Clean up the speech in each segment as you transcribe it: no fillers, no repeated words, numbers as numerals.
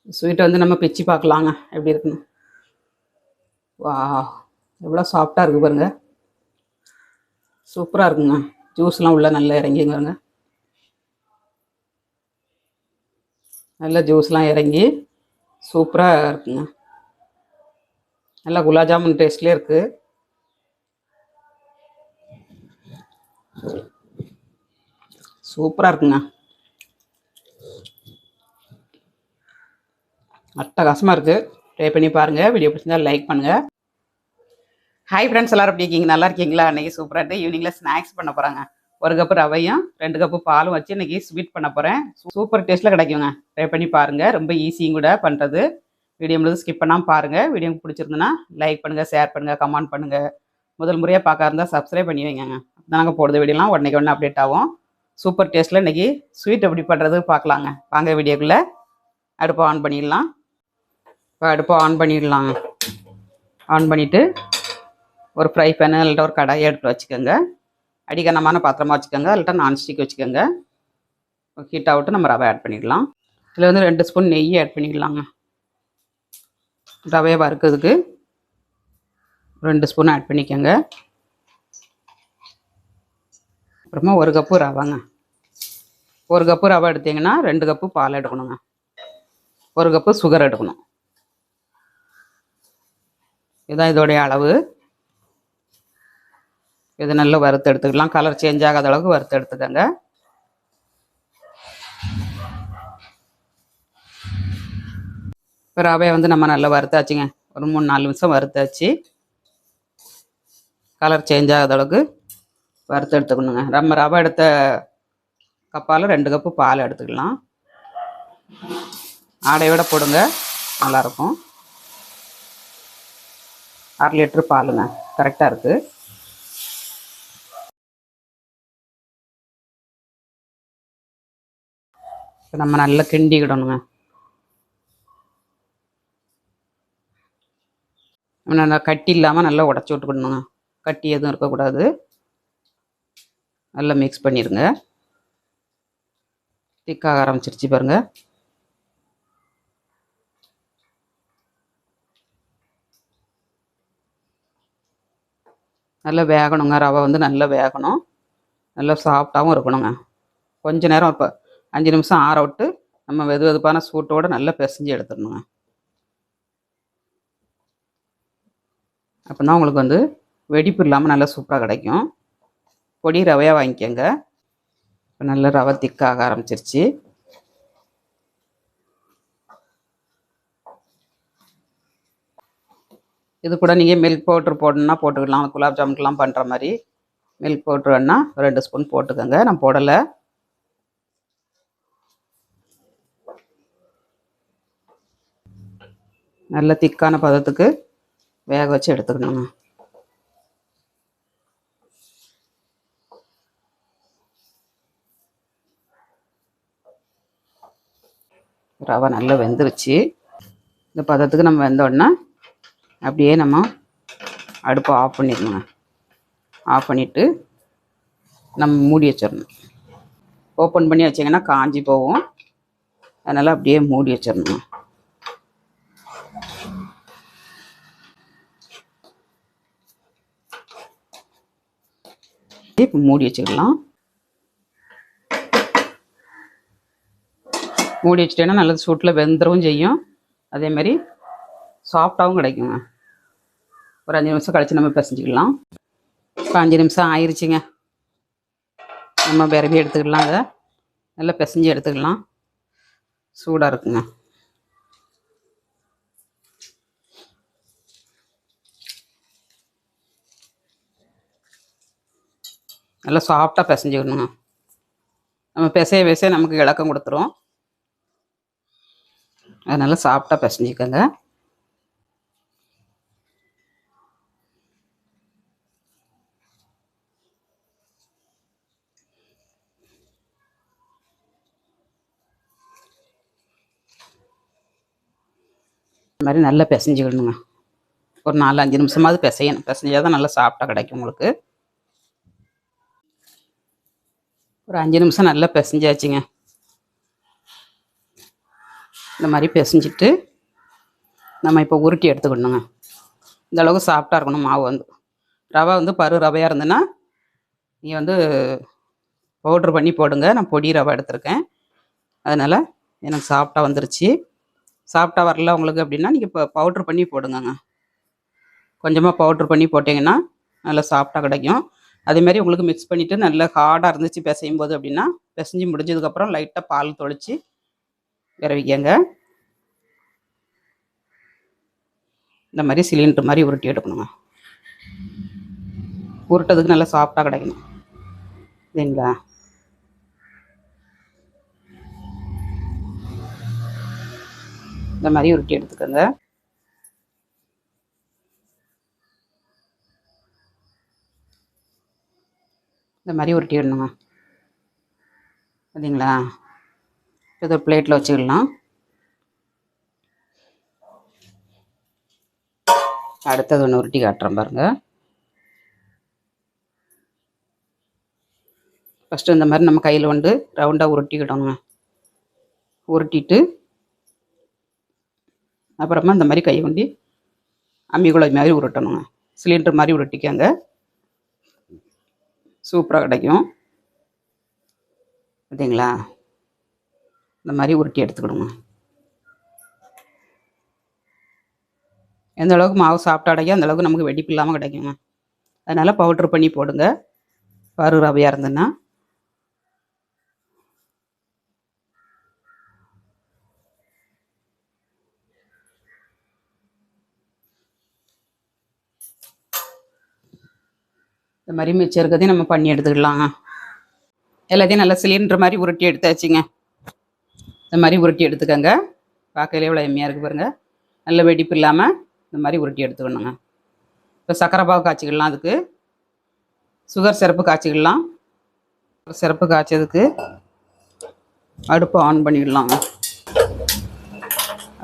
ஸ்வீட்டை வந்து நம்ம பிச்சு பார்க்கலாங்க எப்படி இருக்குன்னு. வா, எவ்வளோ சாஃப்டாக இருக்குது பாருங்கள். சூப்பராக இருக்குங்க. ஜூஸ்லாம் உள்ளே நல்லா இறங்கிங்க. நல்லா ஜூஸ்லாம் இறங்கி சூப்பராக இருக்குங்க. நல்லா குலாப் ஜாமுன் டேஸ்ட்லேயே இருக்குது. சூப்பராக இருக்குங்க. அட்டகாசமாக இருக்குது. ட்ரை பண்ணி பாருங்கள். வீடியோ பிடிச்சிருந்தா லைக் பண்ணுங்கள். ஹாய் ஃப்ரெண்ட்ஸ், எல்லோரும் எப்படி இருக்கீங்க? நல்லா இருக்கீங்களா? அன்றைக்கி சூப்பராகிட்டு ஈவினிங்கில் ஸ்நாக்ஸ் பண்ண போகிறாங்க. 1 கப்பு ரவையும் 2 கப்பு பாலும் வச்சு இன்றைக்கி ஸ்வீட் பண்ண போகிறேன். சூப்பர் டேஸ்ட்டில் கிடைக்குங்க. ட்ரை பண்ணி பாருங்கள். ரொம்ப ஈஸியும் கூட பண்ணுறது. வீடியோ முழுவதும் ஸ்கிப் பண்ணாமல் பாருங்கள். வீடியோ பிடிச்சிருந்துன்னா லைக் பண்ணுங்கள், ஷேர் பண்ணுங்கள், கமெண்ட் பண்ணுங்கள். முதல் முறையாக பார்க்க இருந்தால் சப்ஸ்கிரைப் பண்ணி வைங்க. நாங்கள் போடுற வீடியோலாம் உடனே அப்டேட் ஆகும். சூப்பர் டேஸ்ட்டில் இன்றைக்கி ஸ்வீட் எப்படி பண்ணுறது பார்க்கலாங்க. வாங்க வீடியோக்குள்ளே. அடுப்பை ஆன் பண்ணிடலாம். இப்போ அடுப்பை ஆன் பண்ணிடலாங்க. ஆன் பண்ணிவிட்டு ஒரு ஃப்ரை பேனு இல்லைட்ட ஒரு கடாயை எடுத்து வச்சுக்கோங்க. அடிக்கனமான பாத்திரமாக வச்சுக்கோங்க. இல்லைட்டா நான்ஸ்டிக் வச்சுக்கோங்க. ஹீட் ஆகிட்டு நம்ம ரவை ஆட் பண்ணிடலாம். இதில் வந்து 2 ஸ்பூன் நெய் ஆட் பண்ணிடலாங்க. ரவையை வறுக்கிறதுக்கு 2 ஸ்பூன் ஆட் பண்ணிக்கோங்க. அப்புறமா 1 கப்பு ரவைங்க. 1 கப்பு ரவை எடுத்திங்கன்னா 2 கப்பு பால் எடுக்கணுங்க. 1 கப்பு சுகர் எடுக்கணும். இதுதான் இதோடைய அளவு. இது நல்லா வறுத்து எடுத்துக்கலாம். கலர் சேஞ்ச் ஆகாத அளவுக்கு வறுத்து எடுத்துக்கோங்க. இப்போ ரவையை வந்து நம்ம நல்லா வறுத்தாச்சுங்க. ஒரு 3-4 நிமிஷம் வறுத்தாச்சு. கலர் சேஞ்ச் ஆகாத அளவுக்கு வறுத்து எடுத்துக்கணுங்க. நம்ம ரவை எடுத்த கப்பால் 2 கப்பு பால் எடுத்துக்கலாம். ஆடையோட போடுங்க, நல்லாயிருக்கும். 1/2 லிட்டரு பாலுங்க, கரெக்டாக இருக்குது. இப்போ நம்ம நல்லா கிண்டிக்கிடணுங்க. நல்லா கட்டி இல்லாமல் நல்லா உடச்சி விட்டுக்கிடணுங்க. கட்டி எதுவும் இருக்கக்கூடாது. நல்லா மிக்ஸ் பண்ணிடுங்க. திக்காக ஆரம்பிச்சிருச்சு பாருங்கள். நல்லா வேகணுங்க. ரவை வந்து நல்லா வேகணும். நல்லா சாஃப்டாகவும் இருக்கணுங்க. கொஞ்ச நேரம் இப்போ 5 நிமிஷம் ஆற விட்டு நம்ம வெதுவெதுப்பான சூட்டோடு நல்லா பிசைஞ்சு எடுத்துடணுங்க. அப்போ தான் உங்களுக்கு வந்து வெடிப்பு இல்லாமல் நல்லா சூப்பராக கிடைக்கும். பொடி ரவையாக வாங்கிக்கோங்க. இப்போ நல்லா ரவை திக்காக ஆரம்பிச்சிருச்சு. இது கூட நீங்கள் மில்க் பவுட்ரு போடணுன்னா போட்டுக்கலாம். குலாப் ஜாமுன்லாம் பண்ணுற மாதிரி மில்க் பவுட்ரு வேணால் 2 ஸ்பூன் போட்டுக்கோங்க. நான் போடலை. நல்ல திக்கான பதத்துக்கு வேக வச்சு எடுத்துக்கணுங்க. ரவை நல்லா வெந்துருச்சு. இந்த பதத்துக்கு நம்ம வெந்தோடனே அப்படியே நம்ம அடுப்பை ஆஃப் பண்ணிடணுங்க. ஆஃப் பண்ணிவிட்டு நம்ம மூடி வச்சிடணும். ஓப்பன் பண்ணி வச்சிங்கன்னா காஞ்சி போகும். அதனால் அப்படியே மூடி வச்சிடணும். இப்போ மூடி வச்சுக்கலாம். மூடி வச்சுட்டேன்னா நல்லது சூட்டில் வெந்துடவும் செய்யும். அதேமாதிரி சாஃப்டாகவும் கிடைக்குங்க. ஒரு 5 நிமிஷம் கழித்து நம்ம பிசைஞ்சிக்கலாம். இப்போ 5 நிமிஷம் ஆயிடுச்சுங்க. நம்ம விரவி எடுத்துக்கலாம். அதை நல்லா பிசைஞ்சு எடுத்துக்கலாம். சூடாக இருக்குங்க. நல்லா சாஃப்டாக பிசைஞ்சிக்கணுங்க. நம்ம பிசைய நமக்கு இலக்கம் கொடுத்துரும். அதனால் சாஃப்டாக பிசைஞ்சிக்கோங்க. இந்த மாதிரி நல்லா பிசைஞ்சிக்கணுங்க. ஒரு 4-5 நிமிஷமாவது பிசையணும். பிசைஞ்சால் தான் நல்லா சாஃப்டாக கிடைக்கும் உங்களுக்கு. ஒரு 5 நிமிஷம் நல்லா பிசைஞ்சாச்சுங்க. இந்த மாதிரி பிசைஞ்சிட்டு நம்ம இப்போ உருட்டி எடுத்துக்கணுங்க. இந்த அளவுக்கு சாஃப்டாக இருக்கணும் மாவு வந்து. ரவை வந்து பரு ரவையாக இருந்ததுன்னா நீங்கள் வந்து பவுட்ரு பண்ணி போடுங்க. நான் பொடி ரவை எடுத்திருக்கேன். அதனால் எனக்கு சாஃப்டாக வந்துருச்சு. சாஃப்டாக வரல உங்களுக்கு அப்படின்னா நீங்கள் இப்போ பவுட்ரு பண்ணி போடுங்கங்க. கொஞ்சமாக பவுட்ரு பண்ணி போட்டிங்கன்னா நல்லா சாஃப்டாக கிடைக்கும். அதேமாதிரி உங்களுக்கு மிக்ஸ் பண்ணிவிட்டு நல்லா ஹார்டாக இருந்துச்சு பிசையும் போது அப்படின்னா பிசைஞ்சு முடிஞ்சதுக்கப்புறம் லைட்டாக பால் தொளிச்சு விரவிக்கங்க. இந்த மாதிரி சிலிண்டர் மாதிரி உருட்டி எடுக்கணுங்க. உருட்டதுக்கு நல்லா சாஃப்டாக கிடைக்கணும் இல்லைங்களா? இந்த மாதிரி உருட்டி எடுத்துக்கோங்க. இந்த மாதிரி உருட்டி விடணுங்க. சரிங்களா? இதை பிளேட்டில் வச்சுக்கலாம். அடுத்தது ஒன்று உருட்டி காட்டுறேன் பாருங்கள். ஃபஸ்ட்டு இந்த மாதிரி நம்ம கையில் வந்து ரவுண்டாக உருட்டிக்கிட்டோங்க. உருட்டிட்டு அப்புறமா இந்த மாதிரி கை கொண்டு அம்மிக்குழாய் மாதிரி உருட்டணுங்க. சிலிண்டர் மாதிரி உருட்டிக்கங்க. சூப்பராக கிடைக்கும். பார்த்தீங்களா? இந்த மாதிரி உருட்டி எடுத்துக்கிடுங்க. எந்த அளவுக்கு மாவு சாப்பிட்டா கிடைக்கும் அந்தளவுக்கு நமக்கு வெடிப்பு இல்லாமல் கிடைக்குங்க. அதனால் பவுட்ரு பண்ணி போடுங்க பரு ரவையாக இருந்ததுன்னா. இந்த மாதிரி மிச்சம் இருக்கிறதையும் நம்ம பண்ணி எடுத்துக்கலாங்க. எல்லாத்தையும் நல்லா சிலிண்டர் மாதிரி உருட்டி எடுத்தாச்சுங்க. இந்த மாதிரி உருட்டி எடுத்துக்கோங்க. பார்க்கலே இவ்வளோ எம்மையாக இருக்குது பாருங்கள். நல்ல வெடிப்பு இல்லாமல் இந்த மாதிரி உருட்டி எடுத்துக்கணுங்க. இப்போ சர்க்கரை பாவு காய்ச்சிக்கலாம். அதுக்கு சுகர் சிரப்பு காய்ச்சிக்கலாம். சிரப்பு காய்ச்சதுக்கு அடுப்பை ஆன் பண்ணிடலாங்க.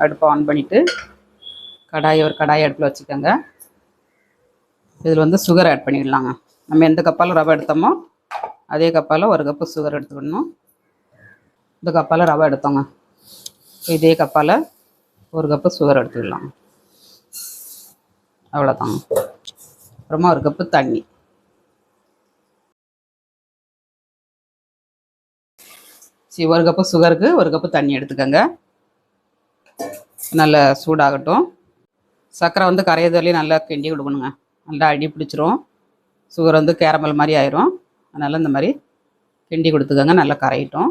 அடுப்பை ஆன் பண்ணிவிட்டு ஒரு கடாயை அடுப்பில் வச்சுக்கோங்க. இதில் வந்து சுகர் ஆட் பண்ணிடலாங்க. நம்ம எந்த கப்பால் ரவை எடுத்தோமோ அதே கப்பால் ஒரு கப்பு சுகர் எடுத்துக்கணும். இந்த கப்பால் ரவை எடுத்தோங்க. இதே கப்பால் ஒரு கப்பு சுகர் எடுத்துக்கலாம். அவ்வளோதாங்க. அப்புறமா ஒரு கப்பு தண்ணி. சரி, ஒரு கப்பு சுகருக்கு ஒரு கப்பு தண்ணி எடுத்துக்கோங்க. நல்லா சூடாகட்டும். சர்க்கரை வந்து கரையதொல்லி நல்லா கிண்டி கொடுக்கணுங்க. நல்லா அடி பிடிச்சிரும். சுகர் வந்து கேரமல் மாதிரி ஆயிரும். அதனால் இந்த மாதிரி கிண்டி கொடுத்துக்கோங்க. நல்லா கரையிட்டும்.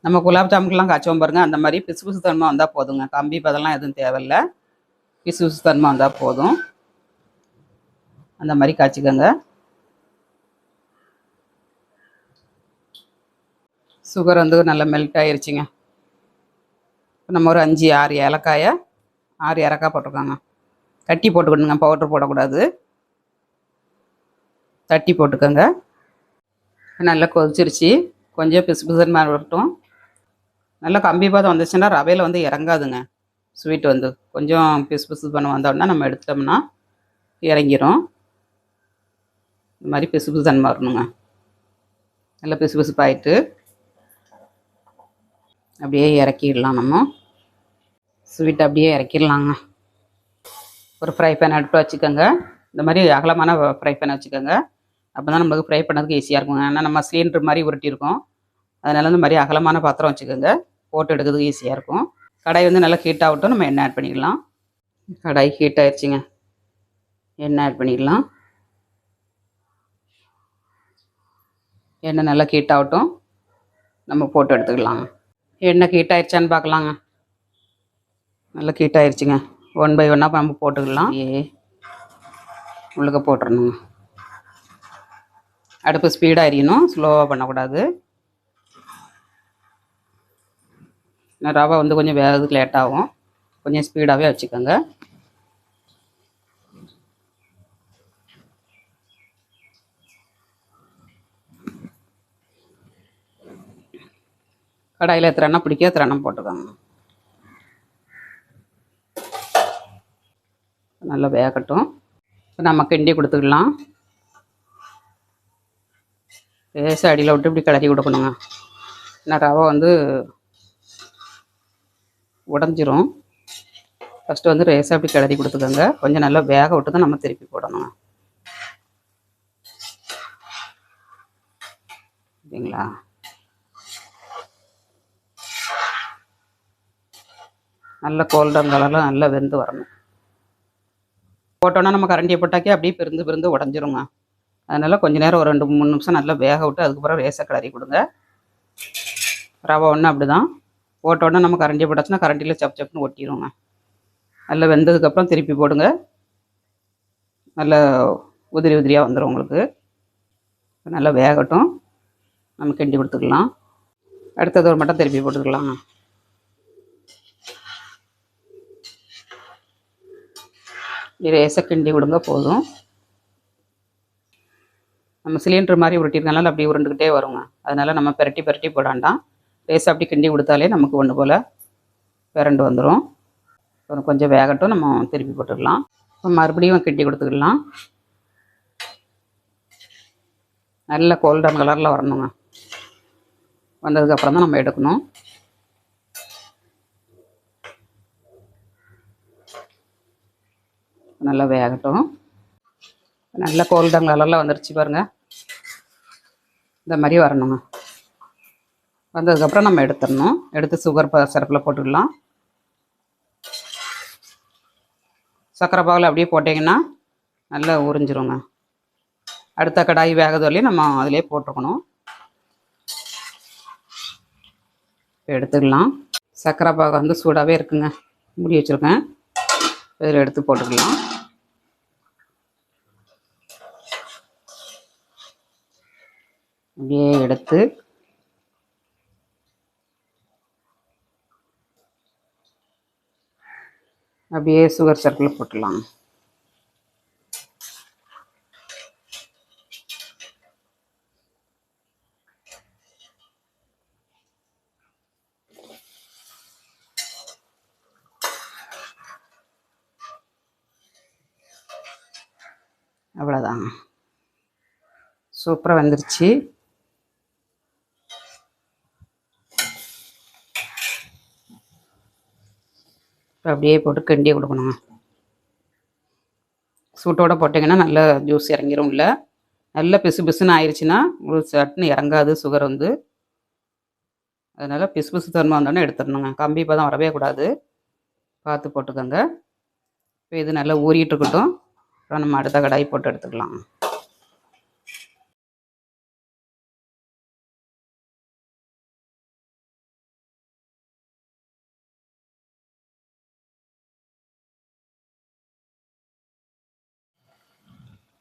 நம்ம குலாப் ஜாமுக்கெலாம் காய்ச்சோம் பாருங்கள். அந்த மாதிரி பிசு பிசு தன்மை வந்தால் போதுங்க. கம்பி பதெல்லாம் எதுவும் தேவையில்லை. பிசு பிசு தன்மை வந்தால் போதும். அந்த மாதிரி காய்ச்சிக்கோங்க. சுகர் வந்து நல்லா மெல்ட் ஆகிருச்சிங்க. நம்ம ஒரு 5-6 ஏலக்காயை 6 ஏலக்காய் போட்டிருக்காங்க. தட்டி போட்டுக்கணுங்க. பவுட்ரு போடக்கூடாது. தட்டி போட்டுக்கோங்க. நல்லா கொதிச்சிருச்சு. கொஞ்சம் பிசு பிசுன்னு மாதிரி வரட்டும். நல்லா கம்பி பாதம் வந்துச்சுன்னா ரவையில் வந்து இறங்காதுங்க. ஸ்வீட் வந்து கொஞ்சம் பிசு பிசு பண்ண வந்தோடனே நம்ம எடுத்துட்டோம்னா இறங்கிரும். இந்த மாதிரி பிசு பிசு தன்மை வரணுங்க. நல்லா பிசு பிசுப்பாயிட்டு அப்படியே இறக்கிடலாம். நம்ம ஸ்வீட் அப்படியே இறக்கிடலாங்க. ஒரு ஃப்ரை பேன் அடுப்பு வச்சுக்கோங்க. இந்த மாதிரி அகலமான ஃப்ரை பேன் வச்சுக்கோங்க. அப்போ தான் நம்மளுக்கு ஃப்ரை பண்ணதுக்கு ஈஸியாக இருக்குங்க. ஏன்னா நம்ம சிலிண்டர் மாதிரி உருட்டியிருக்கோம். அதனால் இந்த மாதிரி அகலமான பாத்திரம் வச்சுக்கோங்க. போட்டு எடுக்கிறதுக்கு ஈஸியாக இருக்கும். கடாய் வந்து நல்லா ஹீட் ஆகட்டும். நம்ம எண்ணெய் ஆட் பண்ணிக்கலாம். கடாய் ஹீட் ஆயிடுச்சுங்க. எண்ணெய் ஆட் பண்ணிக்கலாம். எண்ணெய் நல்லா ஹீட் ஆகட்டும். நம்ம போட்டு எடுத்துக்கலாங்க. எண்ணெய் ஹீட் ஆயிடுச்சான்னு பார்க்கலாங்க. நல்லா ஹீட் ஆயிடுச்சுங்க. 1 பை 1 நம்ம போட்டுக்கலாம். உள்ளுக்க போட்டுறணுங்க. அடுப்பு ஸ்பீடாக எரியணும். ஸ்லோவாக பண்ணக்கூடாது. ரவை வந்து கொஞ்சம் வேகிறதுக்கு லேட் ஆகும். கொஞ்சம் ஸ்பீடாகவே வச்சுக்கோங்க. கடாயில் எத்தனை பிடிக்க எத்தனை போட்டுக்கோங்க. நல்லா வேகட்டும். இப்போ நம்ம கிண்டி கொடுத்துக்கலாம். லேசாக அடியில் விட்டு இப்படி கிளறி கொடுக்கணுங்க. ஏன்னா ரவை வந்து உடஞ்சிரும். ஃபஸ்ட்டு வந்து லேசாக இப்படி கிளறி கொடுத்துக்கோங்க. கொஞ்சம் நல்லா வேக விட்டு தான் நம்ம திருப்பி போடணுங்க. சரிங்களா? நல்ல கோல்டன் கலரில் நல்லா வெந்து வரணும். போட்டோன்னா நம்ம கரண்டியை போட்டாக்கே அப்படியே பிரிந்து பிரிந்து உடஞ்சிருங்க. அதனால் கொஞ்சம் நேரம் ஒரு 2-3 நிமிஷம் நல்லா வேக விட்டு அதுக்கப்புறம் லேசாக கிளறி கொடுங்க. ரவை ஒன்று அப்படி தான் போட்டோன்னா நம்ம கரண்டியை போட்டாச்சுன்னா கரண்டியில் சப் சப்புன்னு ஒட்டிடுவோங்க. நல்லா வெந்ததுக்கப்புறம் திருப்பி போடுங்க. நல்லா உதிரி உதிரியாக வந்துடும் உங்களுக்கு. நல்லா வேகட்டும், நம்ம கிண்டி கொடுத்துக்கலாம். அடுத்தது ஒரு மட்டும் திருப்பி போட்டுக்கலாம். லேசாக கிண்டி கொடுங்க போதும். நம்ம சிலிண்டர் மாதிரி உருட்டிருக்கனால அப்படி உருண்டுக்கிட்டே வருங்க. அதனால் நம்ம பெரட்டி பெரட்டி போடாண்டாம். லேசாக அப்படி கிண்டி கொடுத்தாலே நமக்கு ஒன்று போல் விரண்டு வந்துடும். கொஞ்சம் வேகட்டும், நம்ம திருப்பி போட்டுக்கலாம். இப்போ மறுபடியும் கிண்டி கொடுத்துக்கலாம். நல்ல கோல்டன் கலரில் வரணுங்க. வந்ததுக்கப்புறம் தான் நம்ம எடுக்கணும். நல்லா வேகட்டும். நல்ல கோல்டன் கலரில் வந்துருச்சு பாருங்கள். இந்த மாதிரி வரணுங்க. வந்ததுக்கப்புறம் நம்ம எடுத்துடணும். எடுத்து சுகர் சிரப்பில் போட்டுக்கலாம். சர்க்கரை பாகில் அப்படியே போட்டிங்கன்னா நல்லா உறிஞ்சிருங்க. அடுத்த கடாய் வேகது வரலையும் நம்ம அதிலே போட்டுருக்கணும். எடுத்துக்கலாம். சர்க்கரை பாகு வந்து சூடாகவே இருக்குங்க, மூடி வச்சுருக்கேன். இதில் எடுத்து போட்டுக்கலாம். அப்படியே எடுத்து அப்படியே சுகர் சர்க்கிள் போட்டுடலாம். அவ்வளோதான், சூப்பராக வந்துருச்சு. அப்படியே போட்டு கிண்டி கொடுக்கணுங்க. சூட்டோடு போட்டிங்கன்னா நல்லா ஜூஸ் இறங்கிரும். இல்லை நல்லா பிசு பிசுன்னு ஆயிடுச்சுன்னா உங்களுக்கு சட்னி இறங்காது சுகர் வந்து. அதனால் பிசு பிசு தன்மை வந்தோடனே எடுத்துடணுங்க. கம்பி இப்போ தான் வரவே கூடாது, பார்த்து போட்டுக்கோங்க. இப்போ இது நல்லா ஊறிட்டு இருக்கட்டும். அப்புறம் நம்ம அடுத்த கடாய் போட்டு எடுத்துக்கலாம்.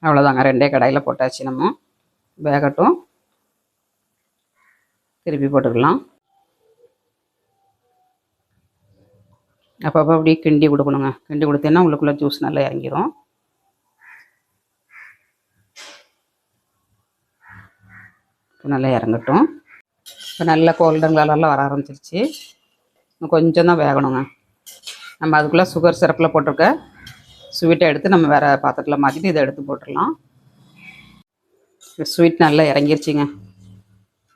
அவ்வளோதாங்க, ரெண்டே கடாயில் போட்டாச்சு. நம்ம வேகட்டும், திருப்பி போட்டுக்கலாம். அப்பப்போ அப்படியே கிண்டி கொடுக்கணுங்க. கிண்டி கொடுத்தேன்னா உள்ளுக்குள்ளே ஜூஸ் நல்லா இறங்கிடும். நல்லா இறங்கட்டும். இப்போ நல்ல கோல்டன் கலரில் வர ஆரம்பிச்சிருச்சு. இன்னும் கொஞ்சம் தான் வேகணுங்க. நம்ம அதுக்குள்ளே சுகர் சிரப்பில் போட்டிருக்க ஸ்வீட்டை எடுத்து நம்ம வேறு பாத்திரத்தில் மாற்றிட்டு இதை எடுத்து போட்டுடலாம். ஸ்வீட் நல்லா இறங்கிருச்சிங்க.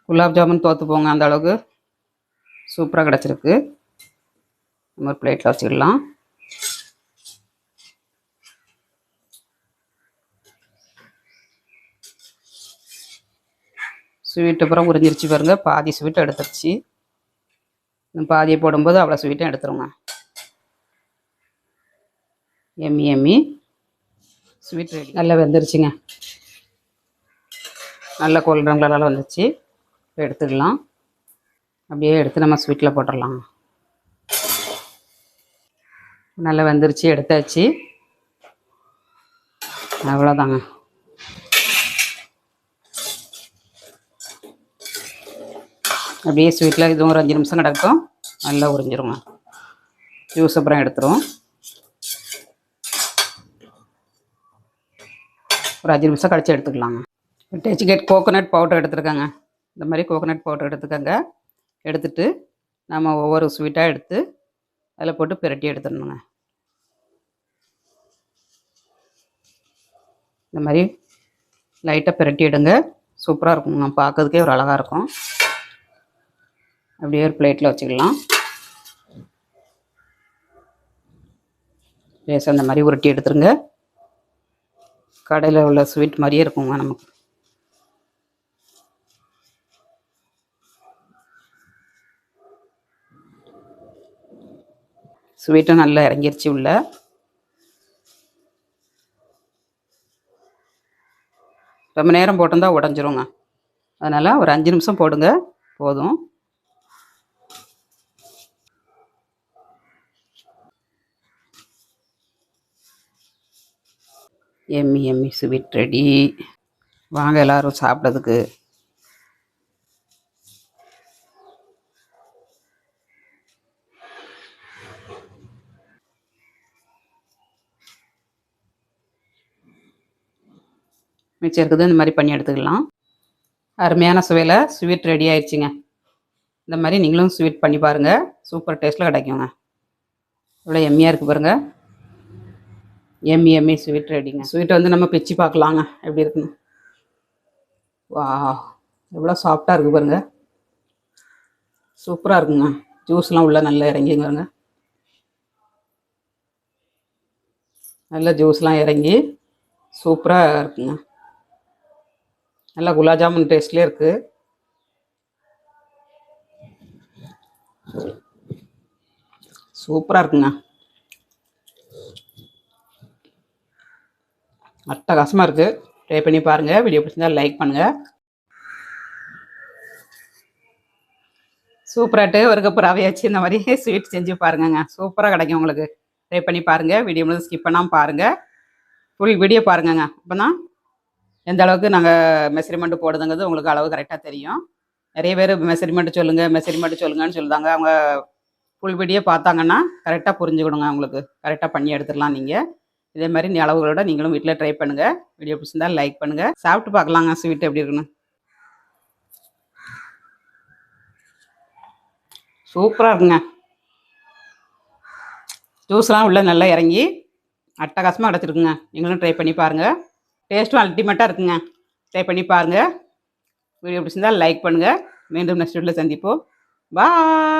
குலாப் ஜாமுன் தோற்று போங்க, அந்த அளவுக்கு சூப்பராக கிடச்சிருக்கு. நம்ம ஒரு பிளேட்டில் வச்சுக்கலாம். ஸ்வீட்டு அப்புறம் உறிஞ்சிருச்சு பாருங்கள். பாதி ஸ்வீட்டை எடுத்துருச்சு. பாதியை போடும்போது அவ்வளோ ஸ்வீட்டும் எடுத்துருங்க. Yummy yummy sweet ready. நல்லா வெந்துருச்சுங்க. நல்ல கோல்டன் கலரில் வந்துச்சு. இப்போ எடுத்துக்கலாம். அப்படியே எடுத்து நம்ம ஸ்வீட்டில் போட்டுடலாம். நல்லா வெந்துருச்சு, எடுத்தாச்சு. அவ்வளோதாங்க. அப்படியே ஸ்வீட்டில் இதுவும் ஒரு 5 நிமிஷம் கிடக்கும். நல்லா உறிஞ்சிருங்க. ஜூஸ் அப்புறம் எடுத்துரும். ஒரு 5 நிமிஷம் கழிச்சு எடுத்துக்கலாங்க. டேச்சிகேட் கோகோனட் பவுடர் எடுத்துருக்காங்க. இந்த மாதிரி கோகோனட் பவுடர் எடுத்துக்கோங்க. எடுத்துட்டு நம்ம ஒவ்வொரு ஸ்வீட்டாக எடுத்து அதில் போட்டு பிரட்டி எடுத்துடணுங்க. இந்த மாதிரி லைட்டாக பிரட்டி எடுங்க. சூப்பராக இருக்குங்க, பார்க்கறதுக்கே ஒரு அழகாக இருக்கும். அப்படியே ஒரு பிளேட்டில் வச்சுக்கலாம். லேசாக அந்த மாதிரி உருட்டி எடுத்துருங்க. கடையில் உள்ள ஸ்வீட் மாதிரியே இருக்குங்க நமக்கு. ஸ்வீட்டும் நல்லா இறங்கிருச்சு உள்ள. ரொம்ப நேரம் போட்டிருந்தா உடஞ்சிருங்க. அதனால் ஒரு 5 நிமிஷம் போடுங்க போதும். Yummy yummy sweet ready. வாங்க எல்லோரும் சாப்பிட்றதுக்கு. மிச்சம் இருக்குது, இந்த மாதிரி பண்ணி எடுத்துக்கலாம். அருமையான சுவையில் ஸ்வீட் ரெடி ஆயிடுச்சுங்க. இந்த மாதிரி நீங்களும் ஸ்வீட் பண்ணி பாருங்கள், சூப்பர் டேஸ்ட்டில் கிடைக்குங்க. இவ்வளோ எம்மியாக இருக்குது பாருங்கள். எம்மி எம்மி ஸ்வீட் ரெடிங்க. ஸ்வீட் வந்து நம்ம பிச்சு பார்க்கலாங்க எப்படி இருக்குன்னு. வா, எவ்வளோ சாஃப்டாக இருக்குது பாருங்கள், சூப்பராக இருக்குங்க. ஜூஸ்லாம் உள்ளே நல்லா இறங்கிங்க பாருங்க, நல்லா ஜூஸ்லாம் இறங்கி சூப்பராக இருக்குங்க. நல்லா குலாப் ஜாமுன் டேஸ்ட்லேயே இருக்குது. சூப்பராக இருக்குங்க, அட்டகாசமாக இருக்குது. ட்ரை பண்ணி பாருங்கள். வீடியோ பிடிச்சிருந்தால் லைக் பண்ணுங்கள். சூப்பராகிட்டு ஒரு கப்பு ரவை வச்சு இந்த மாதிரி ஸ்வீட் செஞ்சு பாருங்கங்க, சூப்பராக கிடைக்கும் உங்களுக்கு. ட்ரை பண்ணி பாருங்கள். வீடியோ மட்டும் ஸ்கிப் பண்ணாமல் பாருங்கள், ஃபுல் வீடியோ பாருங்கங்க. அப்போ தான் எந்த அளவுக்கு நாங்கள் மெஷர்மெண்ட்டு போடுதுங்கிறது உங்களுக்கு அளவு கரெக்டாக தெரியும். நிறைய பேர் மெஷர்மெண்ட்டு சொல்லுங்கன்னு சொல்லுதாங்க. அவங்க ஃபுல் வீடியோ பார்த்தாங்கன்னா கரெக்டாக புரிஞ்சுக்கணுங்க, உங்களுக்கு கரெக்டாக பண்ணி எடுத்துடலாம். நீங்கள் இதே மாதிரி நீ அளவுகளோட நீங்களும் வீட்டில் ட்ரை பண்ணுங்கள். வீடியோ பிடிச்சிருந்தால் லைக் பண்ணுங்கள். சாப்பிட்டு பார்க்கலாங்க ஸ்வீட் எப்படி இருக்குன்னு. சூப்பராக இருக்குங்க. ஜூஸ்லாம் உள்ளே நல்லா இறங்கி அட்டகாசமாக கிடச்சிருக்குங்க. நீங்களும் ட்ரை பண்ணி பாருங்கள். டேஸ்ட்டும் அல்டிமேட்டாக இருக்குங்க. ட்ரை பண்ணி பாருங்கள். வீடியோ பிடிச்சிருந்தால் லைக் பண்ணுங்கள். மீண்டும் நெக்ஸ்ட் வீடியோவில் சந்திப்போம். பாய்.